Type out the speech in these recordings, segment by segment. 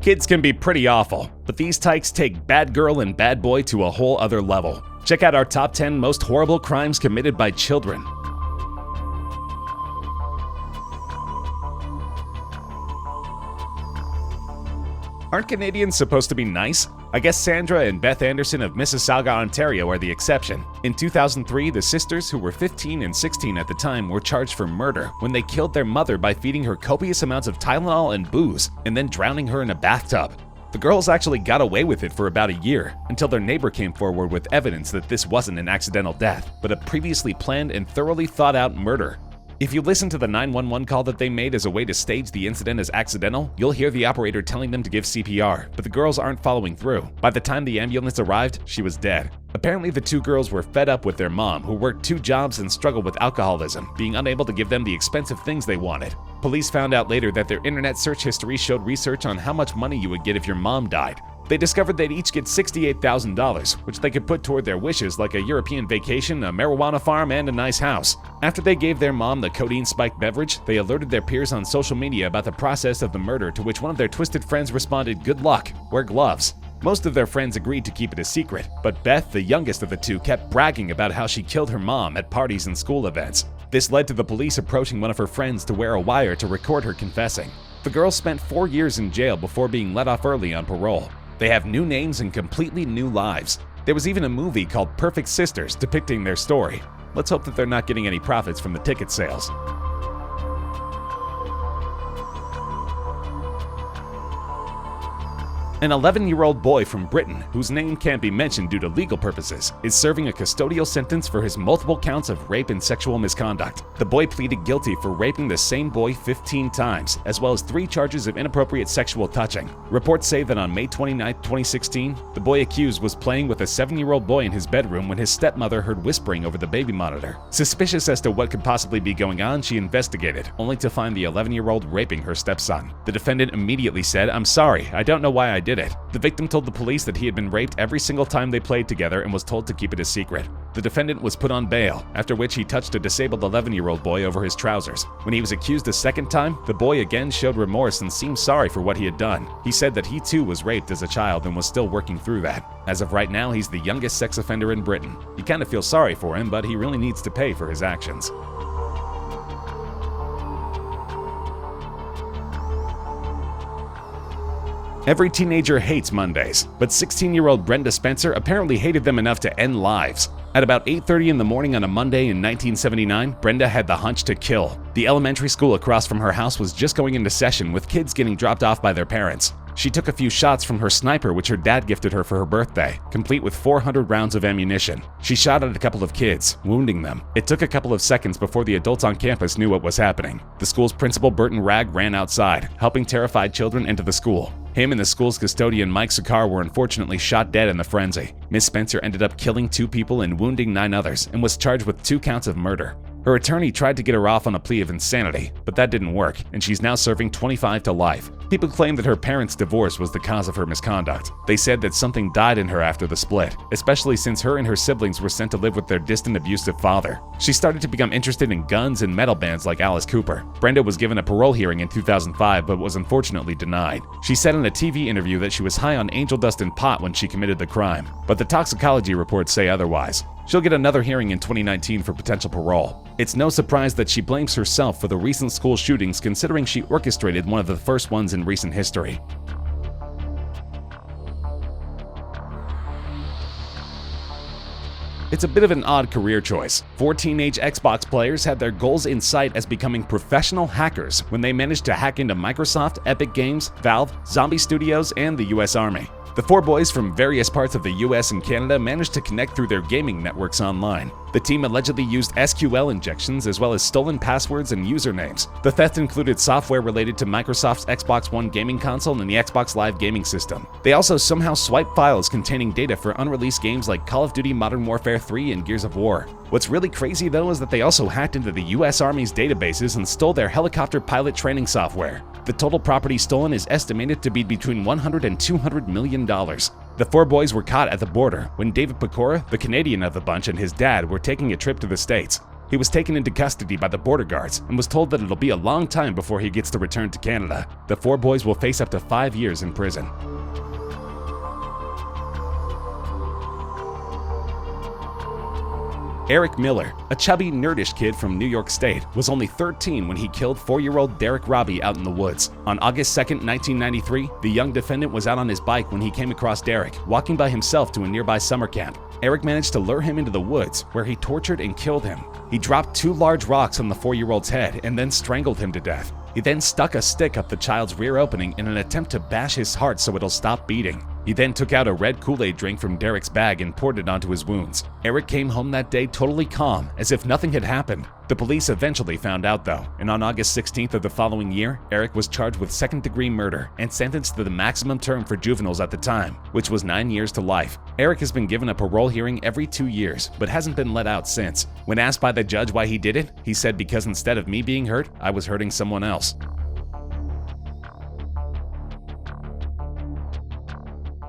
Kids can be pretty awful, but these tykes take bad girl and bad boy to a whole other level. Check out our top 10 most horrible crimes committed by children. Aren't Canadians supposed to be nice? I guess Sandra and Beth Anderson of Mississauga, Ontario are the exception. In 2003, the sisters, who were 15 and 16 at the time, were charged for murder when they killed their mother by feeding her copious amounts of Tylenol and booze and then drowning her in a bathtub. The girls actually got away with it for about a year, until their neighbor came forward with evidence that this wasn't an accidental death, but a previously planned and thoroughly thought out murder. If you listen to the 911 call that they made as a way to stage the incident as accidental, you'll hear the operator telling them to give CPR, but the girls aren't following through. By the time the ambulance arrived, she was dead. Apparently, the two girls were fed up with their mom, who worked 2 jobs and struggled with alcoholism, being unable to give them the expensive things they wanted. Police found out later that their internet search history showed research on how much money you would get if your mom died. They discovered they'd each get $68,000, which they could put toward their wishes like a European vacation, a marijuana farm, and a nice house. After they gave their mom the codeine-spiked beverage, they alerted their peers on social media about the process of the murder, to which one of their twisted friends responded, "Good luck, wear gloves." Most of their friends agreed to keep it a secret, but Beth, the youngest of the two, kept bragging about how she killed her mom at parties and school events. This led to the police approaching one of her friends to wear a wire to record her confessing. The girls spent 4 years in jail before being let off early on parole. They have new names and completely new lives. There was even a movie called Perfect Sisters depicting their story. Let's hope that they're not getting any profits from the ticket sales. An 11-year-old boy from Britain, whose name can't be mentioned due to legal purposes, is serving a custodial sentence for his multiple counts of rape and sexual misconduct. The boy pleaded guilty for raping the same boy 15 times, as well as 3 charges of inappropriate sexual touching. Reports say that on May 29, 2016, the boy accused was playing with a 7-year-old boy in his bedroom when his stepmother heard whispering over the baby monitor. Suspicious as to what could possibly be going on, she investigated, only to find the 11-year-old raping her stepson. The defendant immediately said, "I'm sorry, I don't know why I did it." The victim told the police that he had been raped every single time they played together and was told to keep it a secret. The defendant was put on bail, after which he touched a disabled 11-year-old boy over his trousers. When he was accused a second time, the boy again showed remorse and seemed sorry for what he had done. He said that he too was raped as a child and was still working through that. As of right now, he's the youngest sex offender in Britain. You kind of feel sorry for him, but he really needs to pay for his actions. Every teenager hates Mondays, but 16-year-old Brenda Spencer apparently hated them enough to end lives. At about 8:30 in the morning on a Monday in 1979, Brenda had the hunch to kill. The elementary school across from her house was just going into session, with kids getting dropped off by their parents. She took a few shots from her sniper, which her dad gifted her for her birthday, complete with 400 rounds of ammunition. She shot at a couple of kids, wounding them. It took a couple of seconds before the adults on campus knew what was happening. The school's principal, Burton Ragg, ran outside, helping terrified children into the school. Him and the school's custodian, Mike Sakar, were unfortunately shot dead in the frenzy. Miss Spencer ended up killing 2 people and wounding 9 others, and was charged with 2 counts of murder. Her attorney tried to get her off on a plea of insanity, but that didn't work, and she's now serving 25 to life. People claim that her parents' divorce was the cause of her misconduct. They said that something died in her after the split, especially since her and her siblings were sent to live with their distant, abusive father. She started to become interested in guns and metal bands like Alice Cooper. Brenda was given a parole hearing in 2005, but was unfortunately denied. She said in a TV interview that she was high on angel dust and pot when she committed the crime, but the toxicology reports say otherwise. She'll get another hearing in 2019 for potential parole. It's no surprise that she blames herself for the recent school shootings, considering she orchestrated one of the first ones in recent history. It's a bit of an odd career choice. 4 teenage Xbox players had their goals in sight as becoming professional hackers when they managed to hack into Microsoft, Epic Games, Valve, Zombie Studios, and the US Army. The 4 boys from various parts of the US and Canada managed to connect through their gaming networks online. The team allegedly used SQL injections as well as stolen passwords and usernames. The theft included software related to Microsoft's Xbox One gaming console and the Xbox Live gaming system. They also somehow swiped files containing data for unreleased games like Call of Duty Modern Warfare 3 and Gears of War. What's really crazy though is that they also hacked into the US Army's databases and stole their helicopter pilot training software. The total property stolen is estimated to be between $100 and $200 million. The 4 boys were caught at the border when David Pecora, the Canadian of the bunch, and his dad were taking a trip to the States. He was taken into custody by the border guards and was told that it'll be a long time before he gets to return to Canada. The 4 boys will face up to 5 years in prison. Eric Miller, a chubby, nerdish kid from New York State, was only 13 when he killed 4-year-old Derek Robbie out in the woods. On August 2, 1993, the young defendant was out on his bike when he came across Derek, walking by himself to a nearby summer camp. Eric managed to lure him into the woods, where he tortured and killed him. He dropped 2 large rocks on the 4-year-old's head and then strangled him to death. He then stuck a stick up the child's rear opening in an attempt to bash his heart so it'll stop beating. He then took out a red Kool-Aid drink from Derek's bag and poured it onto his wounds. Eric came home that day totally calm, as if nothing had happened. The police eventually found out though, and on August 16th of the following year, Eric was charged with second-degree murder and sentenced to the maximum term for juveniles at the time, which was 9 years to life. Eric has been given a parole hearing every 2 years, but hasn't been let out since. When asked by the judge why he did it, he said, "Because instead of me being hurt, I was hurting someone else."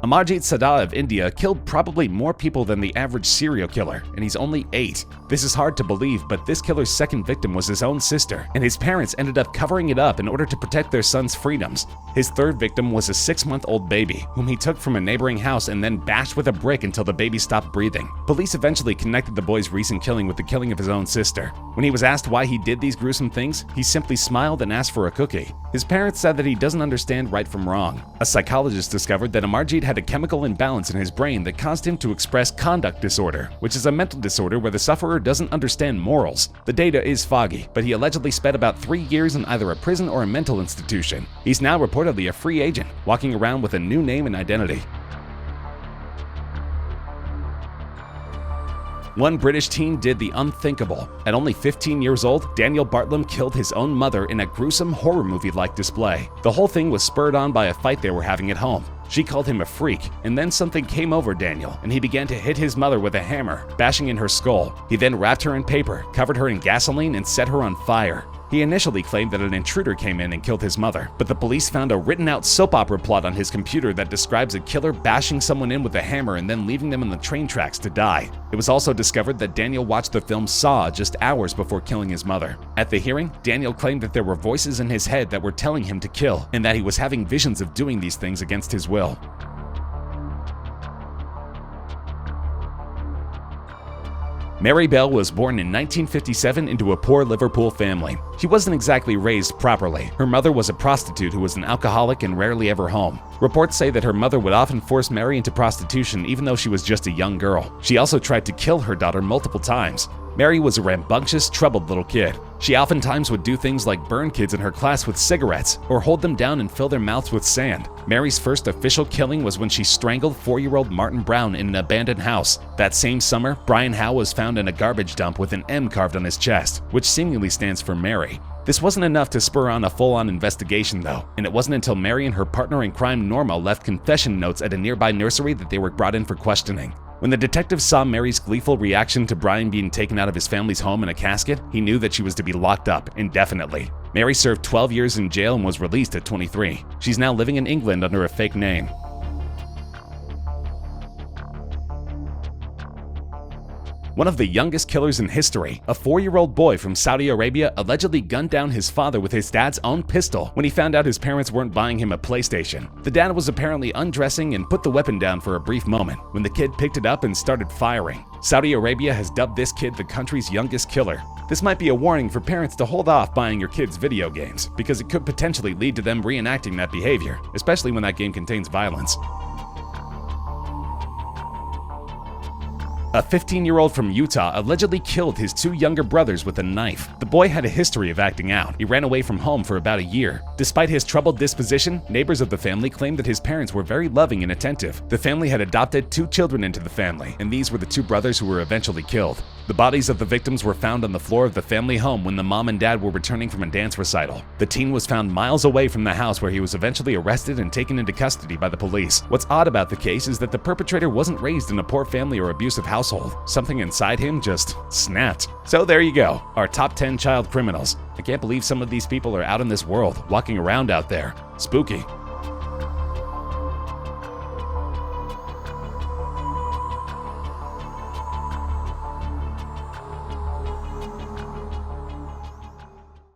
Amarjeet SADA of India killed probably more people than the average serial killer, and he's only 8. This is hard to believe, but this killer's second victim was his own sister, and his parents ended up covering it up in order to protect their son's freedoms. His third victim was a 6-month-old baby, whom he took from a neighboring house and then bashed with a brick until the baby stopped breathing. Police eventually connected the boy's recent killing with the killing of his own sister. When he was asked why he did these gruesome things, he simply smiled and asked for a cookie. His parents said that he doesn't understand right from wrong. A psychologist discovered that Amarjeet had a chemical imbalance in his brain that caused him to express conduct disorder, which is a mental disorder where the sufferer doesn't understand morals. The data is foggy, but he allegedly spent about 3 years in either a prison or a mental institution. He's now reportedly a free agent, walking around with a new name and identity. One British teen did the unthinkable. At only 15 years old, Daniel Bartlam killed his own mother in a gruesome horror movie-like display. The whole thing was spurred on by a fight they were having at home. She called him a freak, and then something came over Daniel, and he began to hit his mother with a hammer, bashing in her skull. He then wrapped her in paper, covered her in gasoline, and set her on fire. He initially claimed that an intruder came in and killed his mother, but the police found a written-out soap opera plot on his computer that describes a killer bashing someone in with a hammer and then leaving them on the train tracks to die. It was also discovered that Daniel watched the film Saw just hours before killing his mother. At the hearing, Daniel claimed that there were voices in his head that were telling him to kill, and that he was having visions of doing these things against his will. Mary Bell was born in 1957 into a poor Liverpool family. She wasn't exactly raised properly. Her mother was a prostitute who was an alcoholic and rarely ever home. Reports say that her mother would often force Mary into prostitution even though she was just a young girl. She also tried to kill her daughter multiple times. Mary was a rambunctious, troubled little kid. She oftentimes would do things like burn kids in her class with cigarettes or hold them down and fill their mouths with sand. Mary's first official killing was when she strangled 4-year-old Martin Brown in an abandoned house. That same summer, Brian Howe was found in a garbage dump with an M carved on his chest, which seemingly stands for Mary. This wasn't enough to spur on a full-on investigation though, and it wasn't until Mary and her partner in crime Norma left confession notes at a nearby nursery that they were brought in for questioning. When the detective saw Mary's gleeful reaction to Brian being taken out of his family's home in a casket, he knew that she was to be locked up indefinitely. Mary served 12 years in jail and was released at 23. She's now living in England under a fake name. One of the youngest killers in history, a 4-year-old boy from Saudi Arabia allegedly gunned down his father with his dad's own pistol when he found out his parents weren't buying him a PlayStation. The dad was apparently undressing and put the weapon down for a brief moment when the kid picked it up and started firing. Saudi Arabia has dubbed this kid the country's youngest killer. This might be a warning for parents to hold off buying your kids video games, because it could potentially lead to them reenacting that behavior, especially when that game contains violence. A 15-year-old from Utah allegedly killed his 2 younger brothers with a knife. The boy had a history of acting out. He ran away from home for about a year. Despite his troubled disposition, neighbors of the family claimed that his parents were very loving and attentive. The family had adopted 2 children into the family, and these were the 2 brothers who were eventually killed. The bodies of the victims were found on the floor of the family home when the mom and dad were returning from a dance recital. The teen was found miles away from the house, where he was eventually arrested and taken into custody by the police. What's odd about the case is that the perpetrator wasn't raised in a poor family or abusive household. Something inside him just snapped. So there you go, our top 10 child criminals. I can't believe some of these people are out in this world, walking around out there. Spooky.